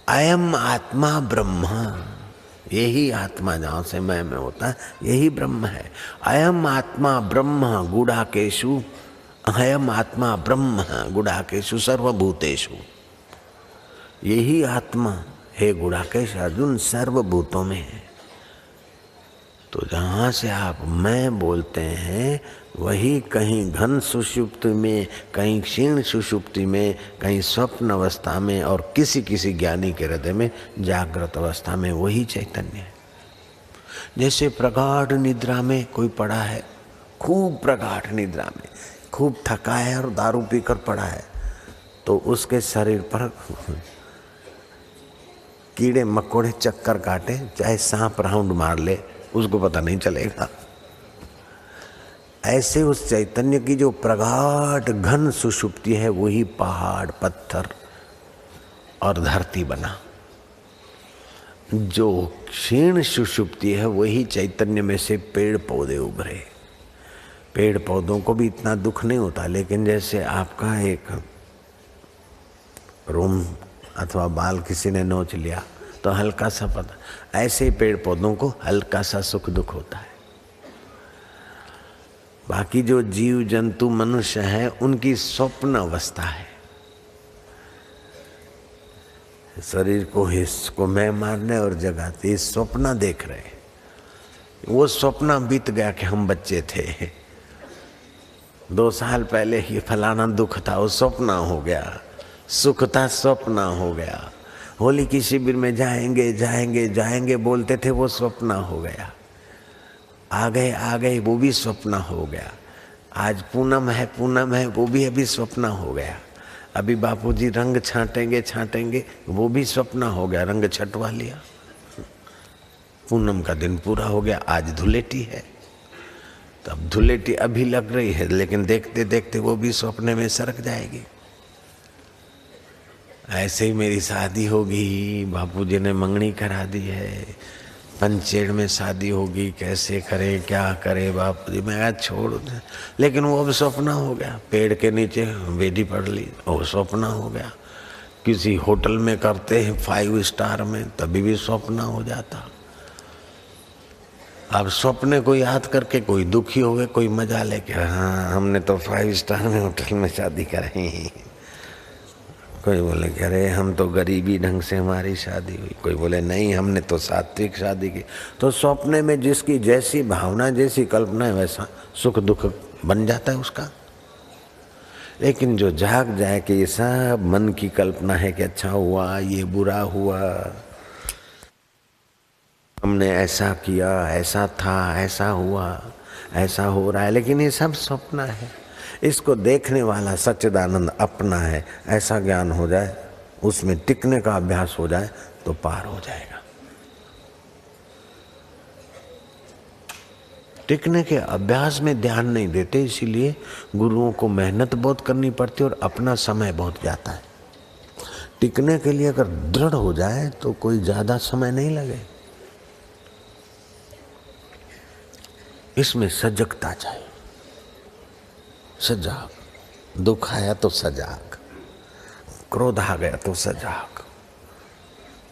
अयम आत्मा ब्रह्म, यही आत्मा जहाँ से मैं होता है यही ब्रह्म है। अयम आत्मा ब्रह्म गुडाकेशु, अयम आत्मा ब्रह्म गुडाकेशु सर्वभूतेषु। यही आत्मा हे गुडाकेश अर्जुन सर्वभूतों में है। तो जहाँ से आप मैं बोलते हैं वही कहीं घन सुषुप्ति में, कहीं क्षीण सुषुप्ति में, कहीं स्वप्न अवस्था में और किसी किसी ज्ञानी के हृदय में जागृत अवस्था में वही चैतन्य है। जैसे प्रगाढ़ निद्रा में कोई पड़ा है, खूब प्रगाढ़ निद्रा में खूब थका है और दारू पीकर पड़ा है, तो उसके शरीर पर कीड़े मकोड़े चक्कर काटे, चाहे सांप राउंड मार ले, उसको पता नहीं चलेगा। ऐसे उस चैतन्य की जो प्रगाढ़ घन सुषुप्ति है वही पहाड़ पत्थर और धरती बना। जो क्षीण सुषुप्ति है वही चैतन्य में से पेड़ पौधे उभरे। पेड़ पौधों को भी इतना दुख नहीं होता, लेकिन जैसे आपका एक रोम अथवा बाल किसी ने नोच लिया तो हल्का सा पता, ऐसे ही पेड़ पौधों को हल्का सा सुख दुख होता है। बाकी जो जीव जंतु मनुष्य है उनकी स्वप्न अवस्था है। शरीर को हिस्स को मैं मारने और जगाते स्वप्न देख रहे। वो स्वप्न बीत गया कि हम बच्चे थे, 2 साल पहले ही फलाना दुख था, वो स्वप्न हो गया। सुख था स्वप्न हो गया। होली की शिविर में जाएंगे जाएंगे जाएंगे बोलते थे, वो स्वप्न हो गया। आ गए वो भी स्वप्न हो गया। आज पूनम है वो भी अभी स्वप्न हो गया। अभी बापूजी रंग छाटेंगे वो भी स्वप्न हो गया, रंग छटवा लिया। पूनम का दिन पूरा हो गया, आज धुलेटी है। तब धुलेटी अभी लग रही है, लेकिन देखते देखते वो भी सपने में सरक जाएगी। ऐसे ही मेरी शादी होगी, बापूजी ने मंगनी करा दी है, पंचेड़ में शादी होगी, कैसे करे क्या करे बापूजी। मैं आज छोड़ दे, लेकिन वो अब सपना हो गया। पेड़ के नीचे वेदी पड़ ली, वो सपना हो गया। किसी होटल में करते हैं 5 स्टार में, तभी भी सपना हो जाता। अब सपने को याद करके कोई दुखी हो गए, कोई मजा लेके, हाँ हमने तो 5 स्टार में होटल में शादी कराई। कोई बोले कि अरे हम तो गरीबी ढंग से हमारी शादी हुई। कोई बोले नहीं हमने तो सात्विक शादी की। तो सपने में जिसकी जैसी भावना जैसी कल्पना है वैसा सुख दुख बन जाता है उसका। लेकिन जो जाग जाए कि ये सब मन की कल्पना है कि अच्छा हुआ, ये बुरा हुआ, हमने ऐसा किया, ऐसा था, ऐसा हुआ, ऐसा हो रहा है, लेकिन ये सब सपना है। इसको देखने वाला सच्चिदानंद अपना है, ऐसा ज्ञान हो जाए, उसमें टिकने का अभ्यास हो जाए तो पार हो जाएगा। टिकने के अभ्यास में ध्यान नहीं देते, इसीलिए गुरुओं को मेहनत बहुत करनी पड़ती है और अपना समय बहुत जाता है। टिकने के लिए अगर दृढ़ हो जाए तो कोई ज्यादा समय नहीं लगे। इसमें सजगता चाहिए। सजाग, दुख आया तो सजाग, क्रोध आ गया तो सजाग।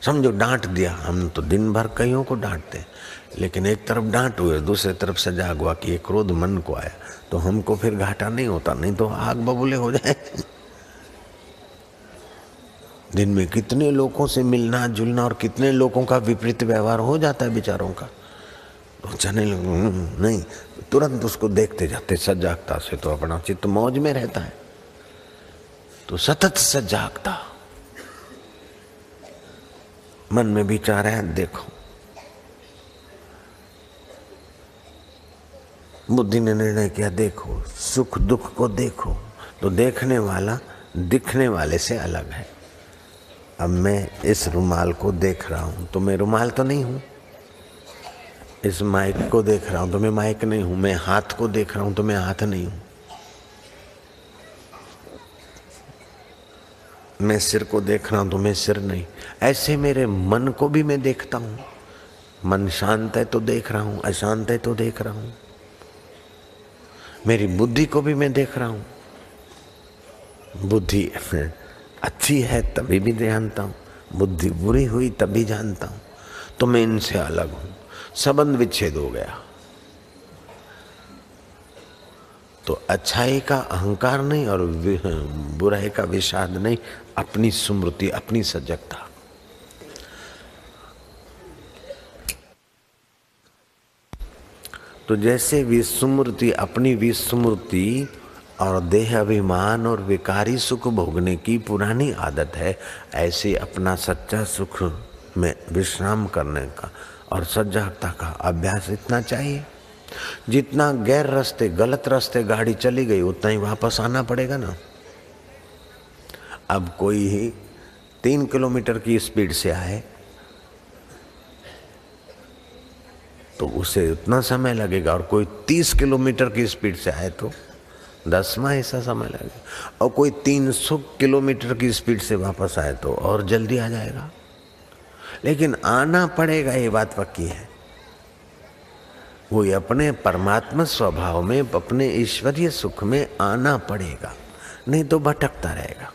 समझो डांट दिया, हम तो दिन भर कईयों को डांटते, लेकिन एक तरफ डांट हुए, दूसरे तरफ सजाग हुआ कि ये क्रोध मन को आया, तो हमको फिर घाटा नहीं होता, नहीं तो आग बबूले हो जाए। दिन में कितने लोगों से मिलना जुलना और कितने लोगों का विपरीत व्यवहार हो जाता है बेचारों का। तो जाने नहीं, तुरंत उसको देखते जाते सजागता से, तो अपना चित्त मौज में रहता है। तो सतत सजागता, मन में विचार है, देखो बुद्धि ने निर्णय किया, देखो सुख दुख को देखो, तो देखने वाला दिखने वाले से अलग है। अब मैं इस रुमाल को देख रहा हूं तो मैं रुमाल तो नहीं हूं, इस माइक को देख रहा हूं तो मैं माइक नहीं हूं, मैं हाथ को देख रहा हूं तो मैं हाथ नहीं हूं, मैं सिर को देख रहा हूं तो मैं सिर नहीं। ऐसे मेरे मन को भी मैं देखता हूं, मन शांत है तो देख रहा हूं, अशांत है तो देख रहा हूं। मेरी बुद्धि को भी मैं देख रहा हूं, बुद्धि अच्छी है तभी भी जानता हूं, बुद्धि बुरी हुई तभी जानता हूँ, तो मैं इनसे अलग हूँ, संबंध विच्छेद हो गया। तो अच्छाई का अहंकार नहीं और बुराई का विषाद नहीं, अपनी स्मृति, अपनी सजगता। तो जैसे विस्मृति, अपनी विस्मृति और देह अभिमान और विकारी सुख भोगने की पुरानी आदत है, ऐसे अपना सच्चा सुख में विश्राम करने का और सजगता का अभ्यास इतना चाहिए। जितना गैर रास्ते, गलत रास्ते गाड़ी चली गई, उतना ही वापस आना पड़ेगा ना। अब कोई ही 3 किलोमीटर की स्पीड से आए तो उसे उतना समय लगेगा, और कोई 30 किलोमीटर की स्पीड से आए तो 10वां ऐसा समय लगेगा, और कोई 300 किलोमीटर की स्पीड से वापस आए तो और जल्दी आ जाएगा। लेकिन आना पड़ेगा, ये बात पक्की है। वो अपने परमात्मा स्वभाव में, अपने ईश्वरीय सुख में आना पड़ेगा, नहीं तो भटकता रहेगा।